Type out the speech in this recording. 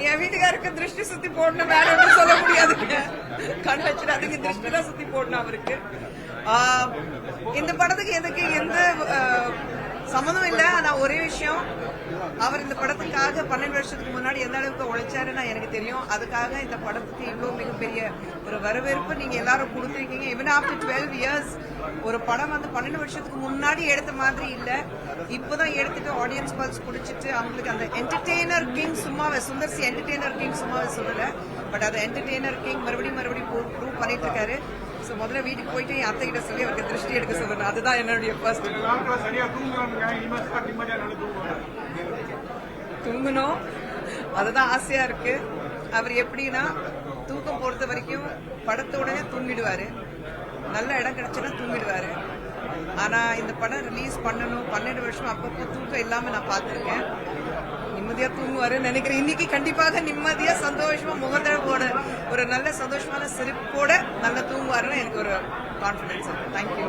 என் வீட்டுக்காருக்கு திருஷ்டி சுத்தி போடணும், வேற ஒன்றும் சொல்ல முடியாதுங்க. கண் வச்சிடாதீங்க, திருஷ்டி தான் சுத்தி போடணும் அவருக்கு. இந்த படத்துக்கு எதுக்கு எந்த சம்மந்தம் இல்ல. ஆனா ஒரே விஷயம், அவர் இந்த படத்துக்காக 12 வருஷத்துக்கு முன்னாடி எந்த அளவுக்கு உழைச்சாருன்னா எனக்கு தெரியும். அதுக்காக இந்த படத்துக்கு இவ்வளவு மிகப்பெரிய ஒரு வரவேற்பு நீங்க எல்லாரும் கொடுத்துருக்கீங்க. ஈவன் ஆஃப்டர் 12 இயர்ஸ் ஒரு படம் வந்து 12 வருஷத்துக்கு முன்னாடி எடுத்த மாதிரி இல்ல, இப்பதான் எடுத்துட்டு ஆடியன்ஸ் பல்ஸ் குடிச்சிட்டு அவங்களுக்கு அந்த என்டர்டெய்னர் கிங் சும்மாவே, சுந்தர் சி என்டர்டெய்னர் கிங் சும்மாவே சொல்லல, பட் அது என்டர்டெய்னர் கிங் மறுபடியும் ப்ரூவ் பண்ணிட்டு இருக்காரு. சோ முதல்ல வீட்டுக்கு போயிட்டு என் அத்தை கிட்ட சொல்லி அவருக்கு திருஷ்டி எடுக்க சொல்லணும். அதுதான் என்னுடைய ஃபர்ஸ்ட். தூங்கணும், அதுதான் ஆசையா இருக்கு. அவர் எப்படின்னா தூக்கம் பொறுத்த வரைக்கும் படத்தோட தூங்கிடுவாரு, நல்ல இடம் கிடைச்சுன்னா தூங்கிடுவாரு. ஆனா இந்த படம் ரிலீஸ் பண்ணணும், 12 வருஷம் அப்பப்போ தூக்கம் இல்லாம நான் பார்த்திருக்கேன். நிம்மதியா தூங்குவாருன்னு நினைக்கிறேன். இன்னைக்கு கண்டிப்பாக நிம்மதியா சந்தோஷமா முகத்தோட ஒரு நல்ல சந்தோஷமான சிரிப்போட நல்லா தூங்குவாருன்னு எனக்கு ஒரு கான்பிடன்ஸ். தேங்க்யூ.